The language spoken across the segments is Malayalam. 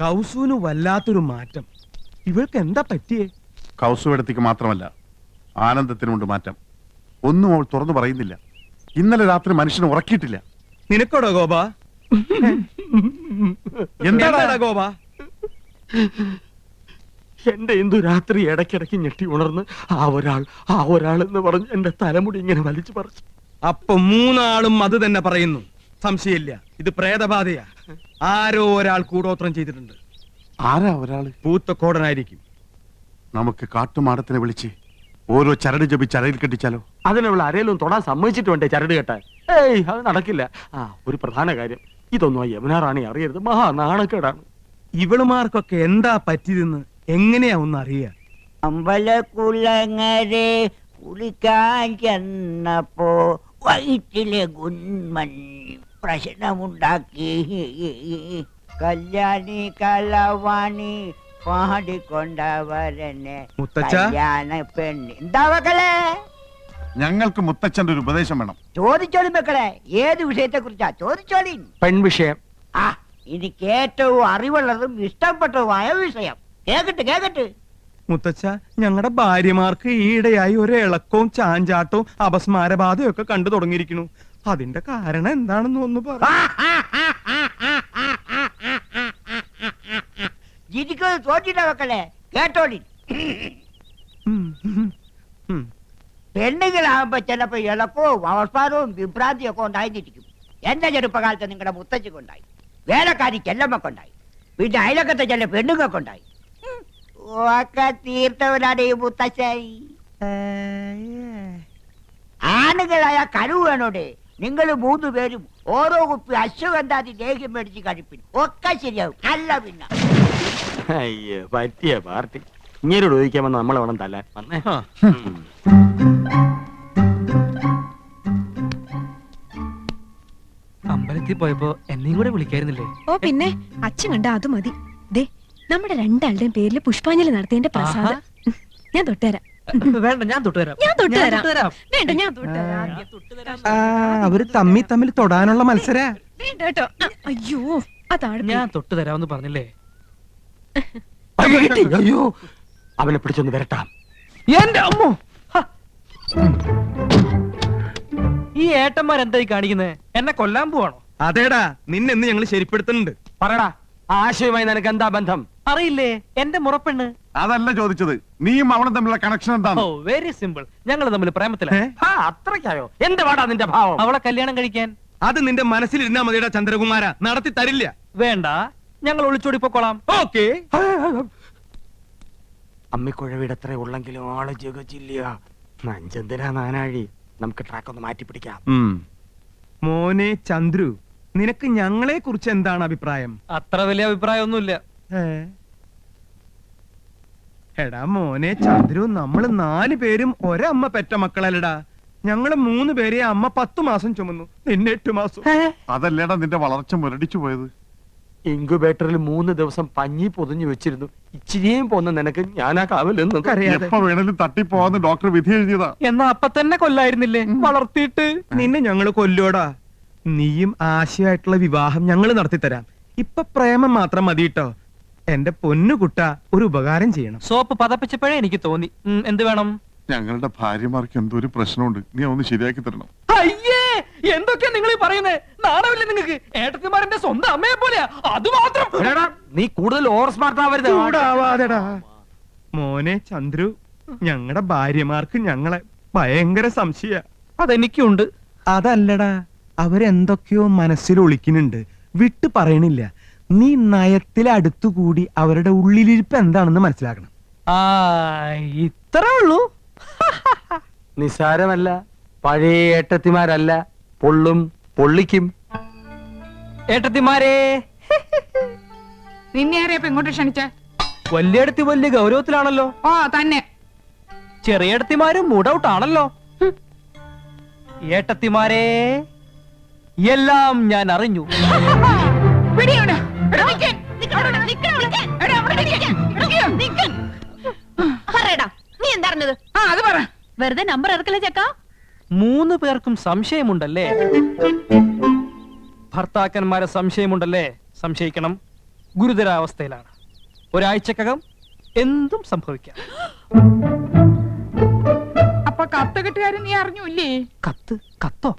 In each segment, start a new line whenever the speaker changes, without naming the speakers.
കൗസുവിന് വല്ലാത്തൊരു മാറ്റം. ഇവൾക്ക് എന്താ പറ്റിയേ?
കൗസുവിടത്തേക്ക് മാത്രമല്ല, ആനന്ദത്തിനുണ്ട് മാറ്റം. ഒന്നും അവൾ തുറന്നു പറയുന്നില്ല. ഇന്നലെ രാത്രി മനുഷ്യനെ ഉറക്കിയിട്ടില്ല.
നിനക്കോടോ ഗോപ? എന്താടാ ഗോപ?
എന്റെ എന്തു രാത്രി ഇടയ്ക്കിടയ്ക്ക് ഞെട്ടി ഉണർന്ന് ആ ഒരാൾ എന്ന് പറഞ്ഞ് എന്റെ തലമുടി ഇങ്ങനെ വലിച്ചു പറിച്ചു.
അപ്പൊ മൂന്നാളും അത് തന്നെ പറയുന്നു. സംശയമില്ല, ഇത് പ്രേതബാധയാ. ആരോ ഒരാൾ കൂടോത്രം ചെയ്തിട്ടുണ്ട്.
ആരാ ഒരാള്?
പൂത്തക്കോടനായിരിക്കും.
നമുക്ക് കാട്ടുമാടത്തിനെ വിളിച്ച് ഓരോ ചരട് ജപിച്ച് അരയിൽ കെട്ടിച്ചാലോ?
അതിനുള്ള ആരെങ്കിലും തൊടാൻ സമ്മതിച്ചിട്ട് വേണ്ടേ ചരട് കെട്ടാൻ? ഏയ്, അത് നടക്കില്ല. ഒരു പ്രധാന കാര്യം, ഇതൊന്നും ആ യമുന റാണി അറിയരുത്. മഹാ നാണക്കേടാണ്.
ഇവളുമാർക്കൊക്കെ എന്താ പറ്റിയതെന്ന് എങ്ങനെയാ ഒന്ന് അറിയാ?
അമ്പലക്കുളങ്ങരെ കുളിക്കാൻ ചെന്നപ്പോ വയറ്റിലെ ഗുന്മൻ പ്രശ്നമുണ്ടാക്കി. കല്യാണി കലവാണി പാടിക്കൊണ്ടവരനെ കല്യാണ പെണ്ണ്. എന്താ മക്കളെ?
ഞങ്ങൾക്ക് മുത്തച്ഛന്റെ ഒരു ഉപദേശം വേണം.
ചോദിച്ചോളി മക്കളെ, ഏത് വിഷയത്തെ കുറിച്ചാ ചോദിച്ചോളി.
പെൺവിഷയം.
എനിക്ക് ഏറ്റവും അറിവുള്ളതും ഇഷ്ടപ്പെട്ടതുമായ വിഷയം. കേക്കട്ടെ.
മുത്തച്ഛ, ഞങ്ങളുടെ ഭാര്യമാർക്ക് ഈയിടെയായി ഒരു ഇളക്കവും ചാഞ്ചാട്ടവും അപസ്മാരബാധയും ഒക്കെ കണ്ടു തുടങ്ങിയിരിക്കുന്നു. അതിന്റെ കാരണം എന്താണെന്ന് ഒന്ന് പറ.
തോറ്റിട്ട മക്കളെ കേട്ടോളി. പെണ്ണുങ്ങളാകുമ്പോ ചിലപ്പോ ഇളക്കവും അവസ്മാരവും വിഭ്രാന്തിയും ഒക്കെ ഉണ്ടായിരിക്കും. എന്റെ ചെറുപ്പകാലത്ത് നിങ്ങളുടെ മുത്തച്ഛക്കുണ്ടായി, വേലക്കാരി ചെല്ലമ്മക്കുണ്ടായി, പിന്നെ അയലക്കത്തെ ചില പെണ്ണുങ്ങൾക്കുണ്ടായി. ഒക്കെ തീർത്തവനാണ് ഈ മുത്തശ്ശായി. ആണുങ്ങളായ കഴിവേണോടെ നിങ്ങൾ 3 പേരും ഓരോ കുപ്പി അശ്വഗന്ധാതി ലേഹ്യം മേടിച്ച് കഴിപ്പിൻ. ഒക്കെ ശരിയാവും. അല്ല പിന്നെ
അയ്യോ, പറ്റിയ പാർട്ടി. ഇങ്ങനോട് ചോദിക്കാമെന്ന് നമ്മളെ വേണം തല്ലാൻ. വന്നേ.
അമ്പലത്തിൽ പോയപ്പോ എന്നെയും കൂടെ വിളിക്കായിരുന്നില്ലേ?
ഓ പിന്നെ, അച്ഛൻ കണ്ട അത് മതി. ദേ, നമ്മുടെ രണ്ടാളുടെയും പേരിൽ പുഷ്പാഞ്ജലി നടത്തിയതിന്റെ പ്രസാദം ഞാൻ തൊട്ടുതരാം.
വേണ്ട, ഞാൻ തൊട്ടുതരാം.
വേണ്ട, ഞാൻ തൊട്ടുതരാം.
അവര് തമ്മിൽ തൊടാനുള്ള മത്സര.
വേണ്ട കേട്ടോ. അയ്യോ, അതാണ്
ഞാൻ തൊട്ടുതരാമെന്ന് പറഞ്ഞില്ലേ?
അയ്യോ, അവനെ പിടിച്ചൊന്ന് വരട്ടാം.
എന്റെ അമ്മോ, ഈ ഏട്ടന്മാരെന്തായി കാണിക്കുന്നത്? എന്നെ കൊല്ലാൻ പോവാണോ?
അതേടാ, നിന്നെന്ന് ഞങ്ങൾ ശരിപ്പെടുത്തുന്നുണ്ട്.
പറയടാ, ആശയവുമായി നിനക്ക് എന്താ ബന്ധം?
അറിയില്ലേ, എന്റെ മുറപ്പെണ്ണ്.
അതല്ല ചോദിച്ചത്, നീയും അവളും തമ്മിലുള്ള കണക്ഷൻ എന്താണ്?
ഓ, വെരി സിമ്പിൾ. ഞങ്ങൾ തമ്മിൽ പ്രേമത്തിലാണ്.
അത്രയ്ക്കായോ? എന്ത് പാടാ നിന്റെ ഭാവം?
അവളെ കല്യാണം കഴിക്കാൻ.
അത് നിന്റെ മനസ്സിലിരുന്നാ മതിയുടെ ചന്ദ്രകുമാര, നടത്തി തരില്ല.
വേണ്ട, ഞങ്ങൾ ഒളിച്ചോടി പൊക്കോളാം.
ഓക്കേ.
അമ്മിക്കുഴവിടെ എത്ര ഉള്ളെങ്കിലും ആള് ജഗച്ചില്ല. നഞ്ചന്തിനാ നാനാഴി. നമുക്ക് ട്രാക്ക് ഒന്ന് മാറ്റി പിടിക്കാം.
മോനെ ചന്ദ്രു, നിനക്ക് ഞങ്ങളെ കുറിച്ച് എന്താണ് അഭിപ്രായം?
അത്ര വലിയ അഭിപ്രായമൊന്നുമില്ല.
എടാ മോനെ ചന്ദ്രു, നമ്മള് 4 പേരും ഒരമ്മ പെറ്റ മക്കളല്ലടാ. ഞങ്ങള് 3 പേരെ അമ്മ 10 മാസം ചുമന്നു, നിന്നെ 8 മാസം.
അതല്ലേടാ നിന്റെ വളർച്ച മുരടിച്ചു പോയത്.
ഇൻക്യുബേറ്ററിൽ 3 ദിവസം പഞ്ഞി പൊതിഞ്ഞു വെച്ചിരുന്നു. ഇച്ചിരിയും പോന്ന നിനക്ക് ഞാനാ കാവലെന്ന്.
എപ്പോ വേണേലും തട്ടിപ്പോവാന്ന് ഡോക്ടർ വിധി എഴുതിയതാ.
എന്നാ അപ്പൊ തന്നെ കൊല്ലായിരുന്നില്ലേ? വളർത്തിയിട്ട്
നിന്നെ ഞങ്ങള് കൊല്ലോടാ. നീയും ആശയായിട്ടുള്ള വിവാഹം ഞങ്ങള് നടത്തിത്തരാം. ഇപ്പൊ പ്രേമം മാത്രം മതി കേട്ടോ. എന്റെ പൊന്നുകുട്ട, ഒരു ഉപകാരം ചെയ്യണം.
സോപ്പ് പതപ്പിച്ചപ്പോഴേ എനിക്ക് തോന്നി. എന്ത് വേണം?
ഞങ്ങളുടെ ഭാര്യമാർക്ക് എന്തോ ഒരു പ്രശ്നമുണ്ട്, നീ ഒന്ന് ശരിയാക്കി തരണം.
അയ്യേ, എന്തൊക്കെയാ നിങ്ങൾ ഈ പറയുന്നത്? നാണമില്ലേ നിങ്ങൾക്ക്? ഏട്ടത്തിമാരെന്റെ സ്വന്തം അമ്മയെ പോലെയാ. അത് മാത്രം.
നീ കൂടുതൽ ഓവർ സ്മാർട്ട് ആവരുത്.
ചൂടാവാതെടാ. മോനെ ചന്ദ്രു, ഞങ്ങളുടെ ഭാര്യമാർക്ക് ഞങ്ങളെ ഭയങ്കര സംശയ.
അതെനിക്കുണ്ട്.
അതല്ലടാ, അവരെന്തൊക്കെയോ മനസ്സിൽ ഒളിക്കുന്നുണ്ട്, വിട്ടു പറയണില്ല. നീ നയത്തിലെ അടുത്തുകൂടി അവരുടെ ഉള്ളിലിരിപ്പ് എന്താണെന്ന് മനസ്സിലാക്കണം.
ഇത്രേ ഉള്ളൂ.
നിസാരമല്ല. പഴയ ഏട്ടത്തിമാരല്ല, പൊള്ളും പൊള്ളിക്കും.
ഏട്ടത്തിമാരെ,
നിന്നെ ആരെയപ്പോ ഇങ്ങോട്ട് ക്ഷണിച്ചേ?
വലിയടത്തി വലിയ ഗൗരവത്തിലാണല്ലോ.
ഓ തന്നെ.
ചെറിയടത്തിമാരും മൂഡൌട്ട് ആണല്ലോ. ഏട്ടത്തിമാരെ, എല്ലാം ഞാൻ അറിഞ്ഞു.
നീ എന്താ?
അത് പറ.
വെറുതെ നമ്പർ ഇറക്കല്ലേ ചക്ക.
3 പേർക്കും സംശയമുണ്ടല്ലേ? ഭർത്താക്കന്മാരെ സംശയമുണ്ടല്ലേ? സംശയിക്കണം. ഗുരുതരാവസ്ഥയിലാണ്. ഒരാഴ്ചക്കകം എന്തും സംഭവിക്കാം.
അപ്പൊ കത്ത് കെട്ടുകാരൻ നീ അറിഞ്ഞൂല്ലേ?
കത്തോ?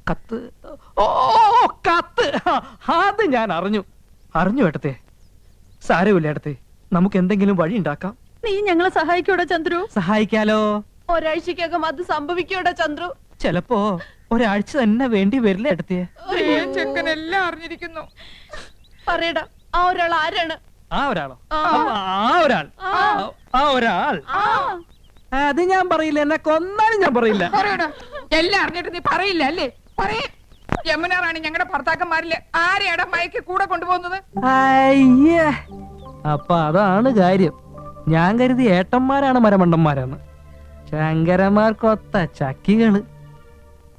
കത്ത്? ഓ, കത്ത്! അത് ഞാൻ അറിഞ്ഞു ഏട്ടത്തെ. സാരമില്ല ഏട്ടത്തെ, നമുക്ക് എന്തെങ്കിലും വഴി ഉണ്ടാക്കാം.
നീ ഞങ്ങളെ സഹായിക്കൂടാ ചന്ദ്രു?
സഹായിക്കാലോ.
ഒരാഴ്ചക്കകം അത് സംഭവിക്കൂടാ ചന്ദ്രു?
ചിലപ്പോ ഒരാഴ്ച തന്നെ വേണ്ടി വരില്ല ഏട്ടത്തെ.
ചെക്കൻ എല്ലാം അറിഞ്ഞിരിക്കുന്നു.
പറയടാ, ആ ഒരാൾ ആരാണ്?
ആ ഒരാൾ അത് ഞാൻ പറയില്ല. എന്നെ കൊന്നാലും ഞാൻ പറയില്ല.
പറയടാ, എല്ലാം അറിഞ്ഞിട്ട് നീ പറയില്ല അല്ലേ? പറയേ. യമുന റാണി ഞങ്ങളുടെ ഭർത്താക്കന്മാരില് ആരെയാടാ മയക്ക് കൂടെ കൊണ്ടുപോകുന്നത്?
അയ്യേ, അപ്പൊ അതാണ് കാര്യം. ഞാൻ കരുതി ഏട്ടന്മാരാണ് മരമണ്ടന്മാരാണ്. ശങ്കരന്മാർക്കൊത്ത ചക്കികള്.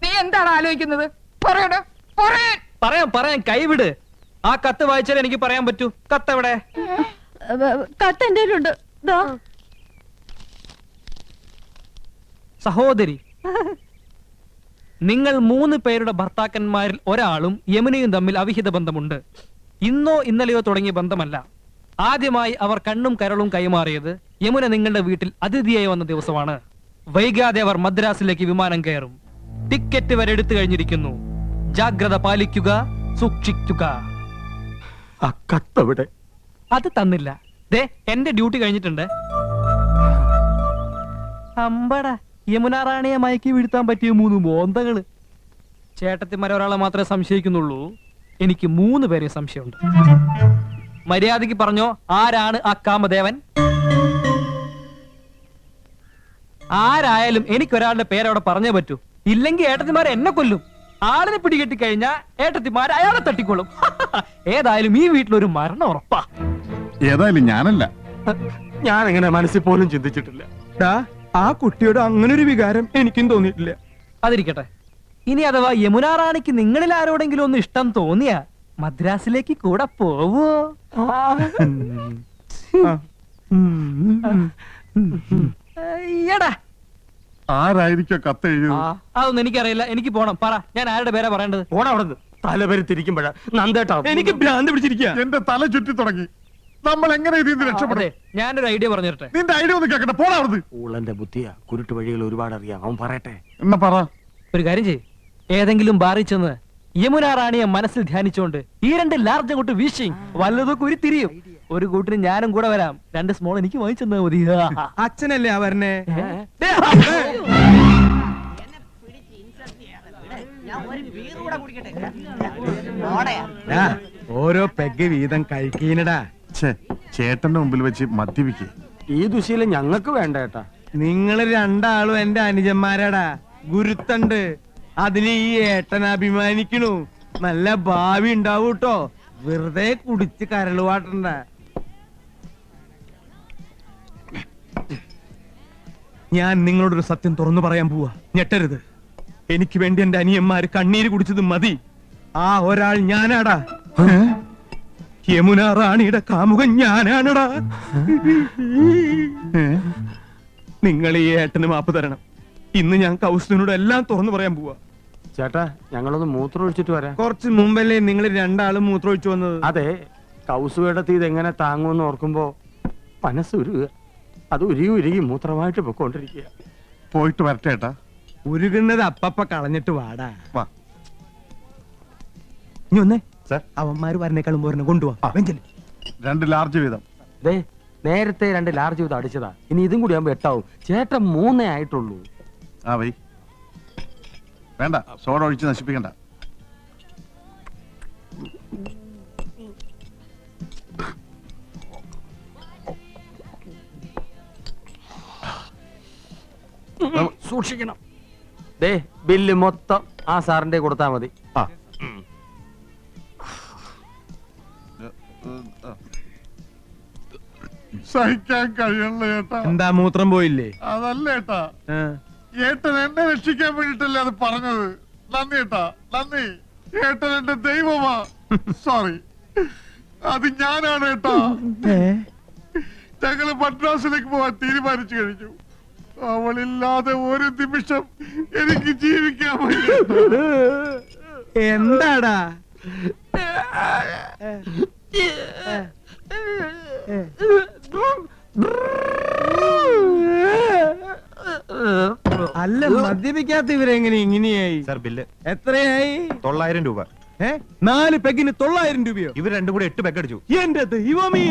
നീ എന്താണ് ആലോചിക്കുന്നത്? പറയടാ,
പറയാം. കൈവിട്. ആ കത്ത് വായിച്ചാൽ എനിക്ക് പറയാൻ പറ്റൂ. കത്ത് എവിടെ?
കത്ത് എന്റെ കയ്യിലുണ്ട്. ദാ.
സഹോദരി, നിങ്ങൾ 3 പേരുടെ ഭർത്താക്കന്മാരിൽ ഒരാളും യമുനയും തമ്മിൽ അവിഹിത ബന്ധമുണ്ട്. ഇന്നോ ഇന്നലെയോ തുടങ്ങിയ ബന്ധമല്ല. ആദ്യമായി അവർ കണ്ണും കരളും കൈമാറിയത് യമുന നിങ്ങളുടെ വീട്ടിൽ അതിഥിയായി വന്ന ദിവസമാണ്. വൈകാതെ അവർ മദ്രാസിലേക്ക് വിമാനം കയറും. ടിക്കറ്റ് വരെ എടുത്തു കഴിഞ്ഞിരിക്കുന്നു. ജാഗ്രത പാലിക്കുക, സൂക്ഷിക്കുക.
ആ കത്തവിടെ?
അത് തന്നില്ല. ദേ, എന്റെ ഡ്യൂട്ടി കഴിഞ്ഞിട്ടുണ്ട്. അമ്പട, യമുന റാണിയെ മയക്കി വീഴ്ത്താൻ പറ്റിയ 3 മോന്തകള്. ചേട്ടത്തിമാരെ ഒരാളെ മാത്രമേ സംശയിക്കുന്നുള്ളൂ. എനിക്ക് 3 പേരെ സംശയമുണ്ട്. മര്യാദയ്ക്ക് പറഞ്ഞോ, ആരാണ് ആ കാമദേവൻ? ആരായാലും എനിക്കൊരാളുടെ പേരവിടെ പറഞ്ഞേ പറ്റൂ. ഇല്ലെങ്കിൽ ഏട്ടത്തിമാരെ എന്നെ കൊല്ലും. ആളിനെ പിടികെട്ടി കഴിഞ്ഞാ ഏട്ടത്തിമാർ അയാളെ തട്ടിക്കൊള്ളും. ഏതായാലും ഈ വീട്ടിലൊരു മരണം ഉറപ്പാ.
ഏതായാലും ഞാനല്ല.
ഞാൻ എങ്ങനെ മനസ്സിൽ പോലും ചിന്തിച്ചിട്ടില്ല.
ആ കുട്ടിയോട് അങ്ങനെ ഒരു വികാരം എനിക്കും തോന്നിയിട്ടില്ല.
അതിരിക്കട്ടെ. ഇനി അഥവാ യമുന റാണിക്ക് നിങ്ങളിൽ ആരോടെങ്കിലും ഒന്ന് ഇഷ്ടം തോന്നിയാ മദ്രാസിലേക്ക് കൂടെ പോവോ?
ആരായിരിക്കോ കത്ത് എഴുതിയത്?
അതൊന്നും എനിക്കറിയില്ല. എനിക്ക് പോണം. പറ, ഞാൻ ആരുടെ പേരാ പറയേണ്ടത്?
പോടാ അവിടുന്ന്. തലപേര് തിരിക്കുമ്പോഴാ നന്ദേട്ടാ.
എനിക്ക് ഭ്രാന്ത് പിടിച്ചിരിക്കുക.
എന്റെ തല ചുറ്റി തുടങ്ങി. നമ്മൾ എങ്ങനെ ഇതിന്ന് രക്ഷപ്പെടും?
ഞാനൊരു ഐഡിയ പറഞ്ഞു തരട്ടെ.
നിന്റെ ഐഡിയ ഒന്ന് കേക്കട്ടെ. പോടാ അവിടുന്ന്.
ഊളന്റെ ബുദ്ധിയാ. കുരുട്ട് വഴികൾ ഒരുപാട് അറിയാം. അവൻ പറയട്ടെ.
എന്നാ പറ.
ഒരു കാര്യം ചെയ്യ്. ഏതെങ്കിലും ബാറിൽ ചെന്ന് യമുന റാണിയെ മനസ്സിൽ ധ്യാനിച്ചുകൊണ്ട് ഈ 2 ലാർജ് അങ്ങോട്ട് വീശി വല്ലതൊക്കെ ഉരുത്തിരിയും. ഒരു കൂട്ടിന് ഞാനും കൂടെ വരാം. 2 സ്മോൾ എനിക്ക് വാങ്ങിച്ചെന്നാ മതി.
അച്ഛനല്ലേ ആ വരണേ? ഓരോ പെഗ് വീതം കഴിക്കീനടാ.
ചേട്ടന്റെ മുമ്പിൽ വെച്ച് മദ്യപിക്കേ.
ഈ ദുശീലം ഞങ്ങൾക്ക് വേണ്ട ഏട്ടാ.
നിങ്ങള് 2 ആളും എന്റെ അനുജന്മാരാടാ. ഗുരുത്തണ്ട്. അതിന് ഈ ഏട്ടൻ അഭിമാനിക്കണു. നല്ല ഭാവി ഉണ്ടാവൂ കേട്ടോ. വെറുതെ കുടിച്ച് കരളുവാട്ടണ്ട. ഞാൻ നിങ്ങളോടൊരു സത്യം തുറന്നു പറയാൻ പോവാ. ഞെട്ടരുത്. എനിക്ക് വേണ്ടി എന്റെ അനിയന്മാര് കണ്ണീര് കുടിച്ചത് മതി. ആ ഒരാൾ ഞാനാടാ. യമുന റാണിയുടെ കാമുകൻ ഞാനാണടാ. നിങ്ങൾ ഈ ഏട്ടന് മാപ്പ് തരണം. ഇന്ന് ഞാൻ കൗസുവിനോട് എല്ലാം തുറന്നു പറയാൻ പോവാ.
ചേട്ടാ, ഞങ്ങളൊന്ന് മൂത്രം ഒഴിച്ചിട്ട് വരാം.
കുറച്ച് മുമ്പല്ലേ നിങ്ങൾ 2 ആളും മൂത്രമൊഴിച്ചു വന്നത്?
അതെ, കൗസുവേടത്തി ഇതെങ്ങനെ താങ്ങുമെന്ന് ഓർക്കുമ്പോ മനസ്സ് ഉരുക. അത് ഉരുകി മൂത്രമായിട്ട് പൊക്കോണ്ടിരിക്കുക.
പോയിട്ട് വരട്ടെ ഏട്ടാ.
ഉരുകുന്നത് അപ്പപ്പ കളഞ്ഞിട്ട് വാടാ.
വാ.
ഇനി ഒന്നേ
സർ,
അവന്മാര് വരണേക്കാളും പോരണ കൊണ്ടുപോവാ.
2 ലാർജ് വീതം.
ദേ, നേരത്തെ 2 ലാർജ് ചെയ്ത് അടിച്ചതാ. ഇനി ഇതും കൂടി ആകുമ്പോ 8 ആവും. ചേട്ടൻ 3 ആയിട്ടുള്ളൂ.
ആ വൈ. വേണ്ട, സോഡ ഒഴിച്ച് നശിപ്പിക്കണ്ട.
സൂക്ഷിക്കണം. ദേ, ബില്ല് മൊത്തം ആ സാറിന്റെ കൊടുത്താ മതി.
ആ. സഹിക്കാൻ കഴിയണല്ലോ ഏട്ടാ.
എന്താ മൂത്രം പോയില്ലേ?
അതല്ല ഏട്ടാ, ഏട്ടൻ എന്നെ രക്ഷിക്കാൻ വേണ്ടിട്ടല്ലേ അത് പറഞ്ഞത്. നന്ദി ഏട്ടാ, നന്ദി. ഏട്ടൻ എന്റെ ദൈവമാ. സോറി, അത് ഞാനാണ് ഏട്ടാ. ഞങ്ങള് മദ്രാസിലേക്ക് പോവാൻ തീരുമാനിച്ചു കഴിഞ്ഞു. അവളില്ലാതെ ഒരു നിമിഷം എനിക്ക് ജീവിക്കാൻ പറ്റില്ല.
എന്താടാ? അല്ല മദ്യപിക്കാത്ത ഇവരെങ്ങനെ ഇങ്ങനെയായി?
സാർ ബില്ല്
എത്രയായി?
900 രൂപ.
4 പെഗിന് 900 രൂപയോ?
ഇവർ രണ്ടും കൂടി 8 പെഗ് അടിച്ചു.
എന്റെ ദൈവമേ!